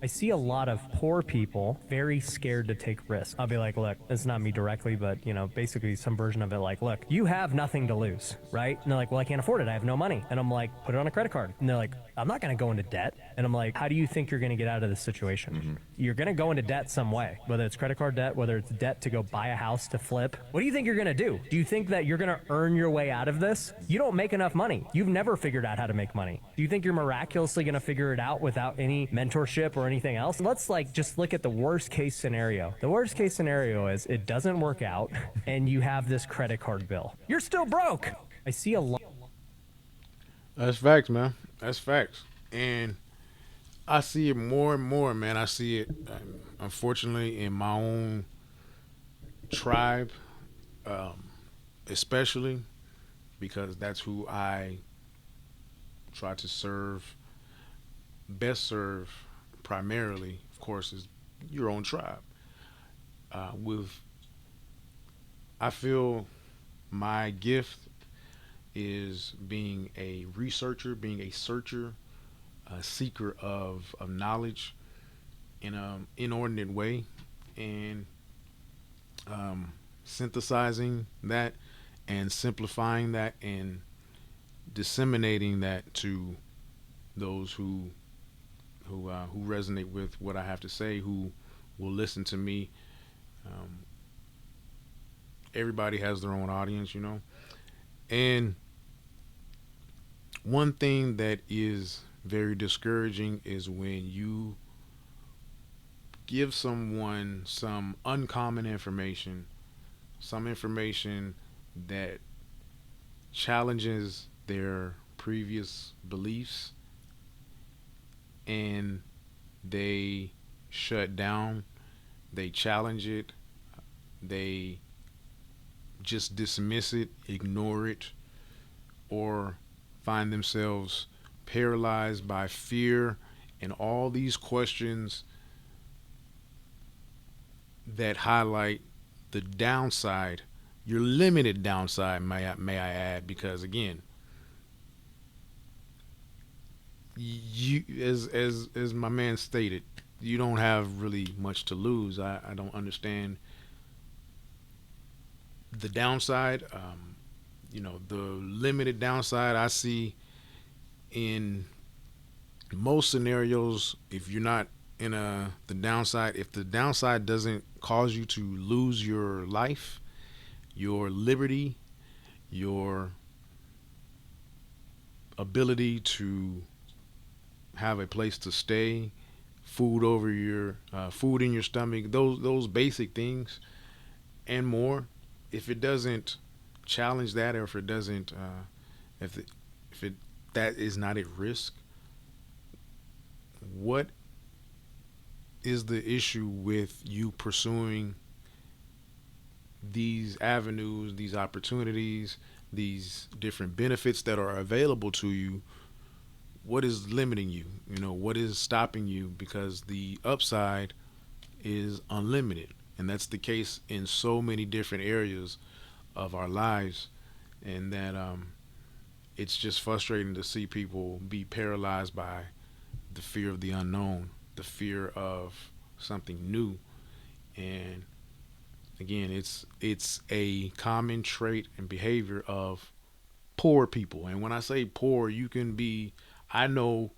I see a lot of poor people very scared to take risks. I'll be like, look, it's not me directly, but basically some version of it like, look, you have nothing to lose, right? And they're like, well, I can't afford it. I have no money. And I'm like, put it on a credit card. And they're like, I'm not going to go into debt. And I'm like, how do you think you're going to get out of this situation? You're going to go into debt some way, whether it's credit card debt, whether it's debt to go buy a house to flip. What do you think you're going to do? Do you think that you're going to earn your way out of this? You don't make enough money. You've never figured out how to make money. Do you think you're miraculously going to figure it out without any mentorship or anything else? Let's just look at the worst case scenario. The worst case scenario is it doesn't work out and you have this credit card bill. You're still broke. I see a lot. That's facts, man. That's facts. And I see it more and more, man. I see it, unfortunately, in my own tribe, um, especially because that's who I try to serve, best serve primarily, of course, is your own tribe. With I feel my gift is being a researcher, being a searcher, a seeker of knowledge in an inordinate way, and synthesizing that and simplifying that and disseminating that to those who resonate with what I have to say, who will listen to me. Um, Everybody has their own audience. And one thing that is very discouraging is when you give someone some uncommon information, some information that challenges their previous beliefs, and they shut down, they challenge it, they just dismiss it, ignore it, or find themselves paralyzed by fear and all these questions that highlight the downside, your limited downside, may I add, because again, you as my man stated, you don't have really much to lose. I don't understand the downside. The limited downside I see in most scenarios, if you're not in the downside, if the downside doesn't cause you to lose your life, your liberty, your ability to have a place to stay, food in your stomach, those basic things and more. If it doesn't challenge that, or if it doesn't, if it, if it that is not at risk, what is the issue with you pursuing these avenues, these opportunities, these different benefits that are available to you? What is limiting you? What is stopping you? Because the upside is unlimited. And that's the case in so many different areas of our lives. And that it's just frustrating to see people be paralyzed by the fear of the unknown, the fear of something new. And again, it's a common trait and behavior of poor people. And when I say poor, you can be, I know,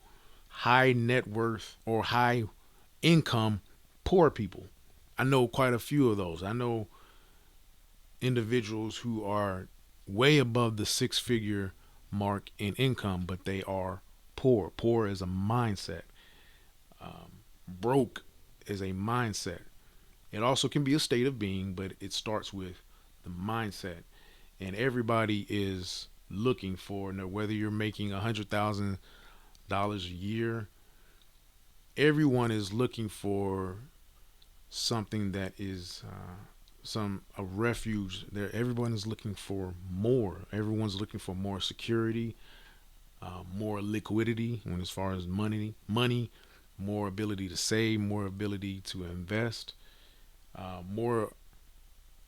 high net worth or high income poor people. I know quite a few of those. I know individuals who are way above the six figure mark in income, but they are poor. Poor is a mindset. Broke is a mindset. It also can be a state of being, but it starts with the mindset. And everybody is looking for, whether you're making $100,000 a year, everyone is looking for something that is a refuge. There, everyone is looking for more. Everyone's looking for more security, more liquidity when as far as money, more ability to save, more ability to invest, more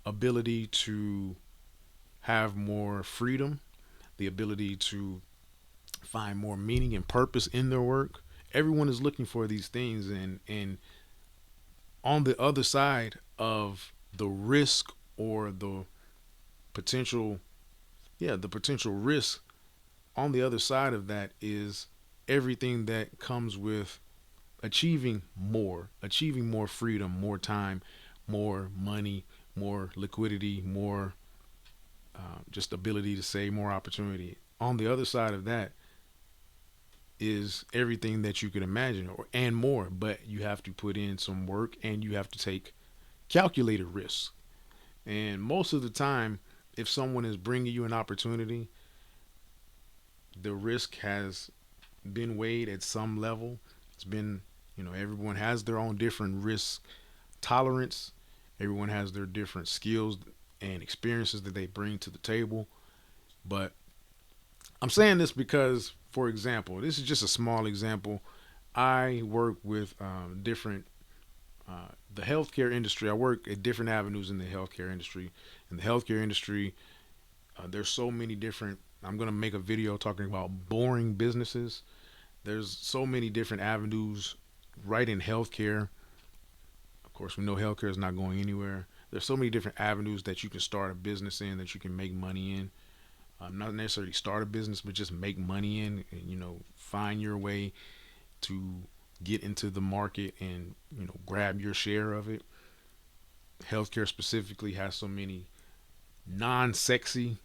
ability to have more freedom, the ability to find more meaning and purpose in their work, Everyone is looking for these things, and on the other side of the risk or the potential, yeah, the potential risk, on the other side of that is everything that comes with achieving more freedom, more time, more money, more liquidity, more just ability to say, more opportunity. On the other side of that is everything that you could imagine, or and more, but you have to put in some work and you have to take calculated risks. And most of the time, if someone is bringing you an opportunity, the risk has been weighed at some level. It's been, everyone has their own different risk tolerance. Everyone has their different skills and experiences that they bring to the table. But I'm saying this because, for example, this is just a small example. I work with different the healthcare industry. I work at different avenues in the healthcare industry. In the healthcare industry, there's so many different. I'm gonna make a video talking about boring businesses. There's so many different avenues right in healthcare. Of course, we know healthcare is not going anywhere. There's so many different avenues that you can start a business in, that you can make money in. Not necessarily start a business, but just make money in, and find your way to get into the market and grab your share of it. Healthcare specifically has so many non-sexy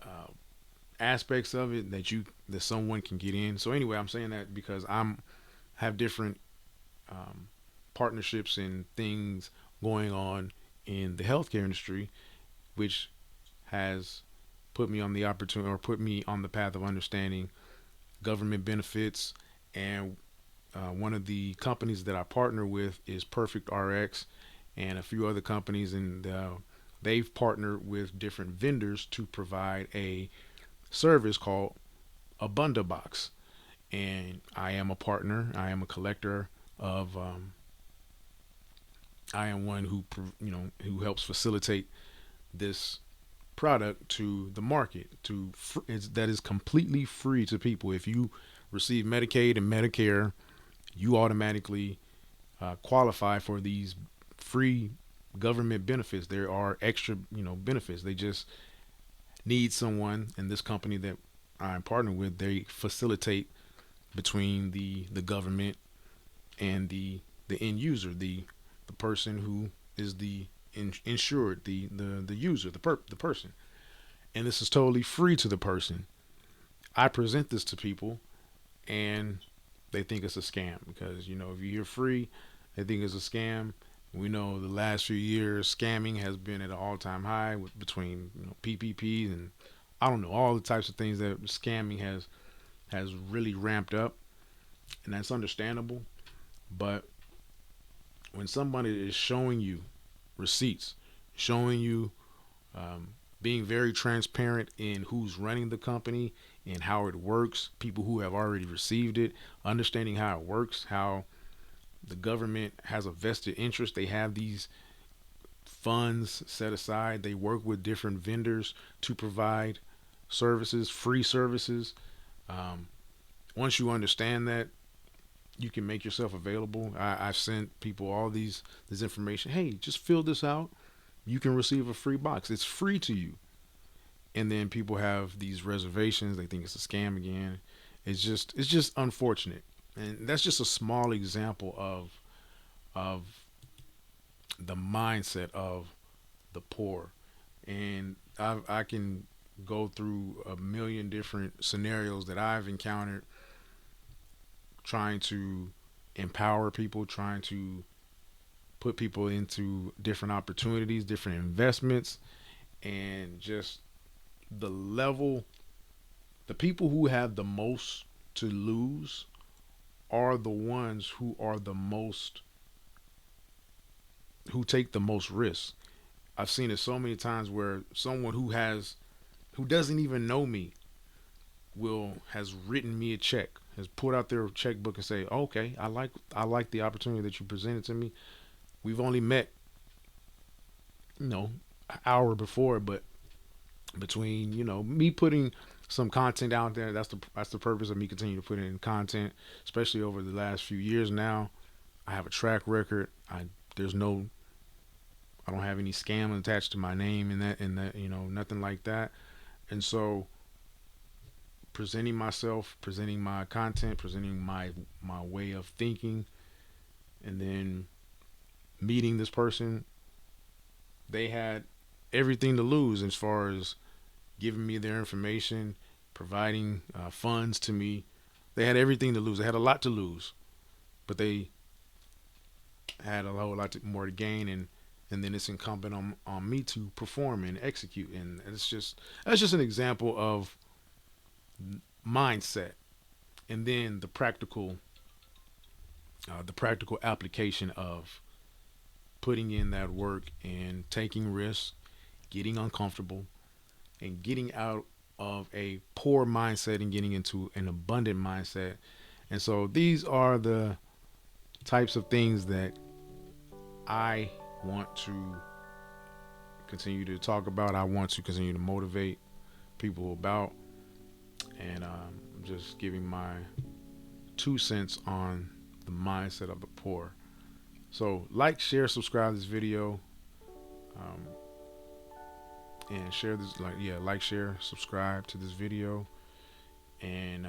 uh, aspects of it that someone can get in. So anyway, I'm saying that because I'm have different um, partnerships and things going on in the healthcare industry, which has put me on the opportunity, or put me on the path of understanding government benefits. And one of the companies that I partner with is Perfect RX, and a few other companies, and they've partnered with different vendors to provide a service called a bundle box. And I am a partner. I am a collector of. I am one who helps facilitate this product to the market that is completely free to people. If you receive Medicaid and Medicare, you automatically qualify for these free government benefits. There are extra benefits. They just need someone, in this company that I'm partnered with, they facilitate between the government and the end user, the person who is the insured, the user, the person. And this is totally free to the person. I present this to people, and they think it's a scam, because if you hear free, they think it's a scam. We know the last few years scamming has been at an all-time high, between PPPs and I don't know, all the types of things that scamming has really ramped up, and that's understandable. But when somebody is showing you receipts, showing you, um, being very transparent in who's running the company and how it works, people who have already received it, understanding how it works, how the government has a vested interest. They have these funds set aside. They work with different vendors to provide services, free services. Um, Once you understand that, you can make yourself available. I've sent people all this information. Hey, just fill this out. You can receive a free box. It's free to you. And then people have these reservations. They think it's a scam again. It's just unfortunate. And that's just a small example of the mindset of the poor. And I can go through a million different scenarios that I've encountered, trying to empower people, trying to put people into different opportunities, different investments, and just the level, the people who have the most to lose are the ones who take the most risks. I've seen it so many times where someone who doesn't even know me has written me a check, has put out their checkbook and say, "Okay, I like the opportunity that you presented to me. We've only met, an hour before, but between me putting some content out there. That's the purpose of me continuing to put in content, especially over the last few years now. I have a track record. There's no I don't have any scam attached to my name in that nothing like that. And so presenting myself, presenting my content, presenting my way of thinking, and then meeting this person, they had everything to lose as far as giving me their information, providing funds to me. They had everything to lose. They had a lot to lose, but they had a whole lot more to gain, and then it's incumbent on me to perform and execute. And that's just an example of mindset, and then the practical application of putting in that work and taking risks, getting uncomfortable, and getting out of a poor mindset and getting into an abundant mindset. And so these are the types of things that I want to continue to talk about. I want to continue to motivate people about, and just giving my 2 cents on the mindset of the poor. So like, share, subscribe to this video, um, and share this. Like, share, subscribe to this video, and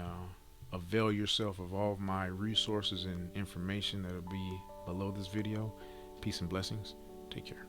avail yourself of all of my resources and information that'll be below this video. Peace and blessings. Take care.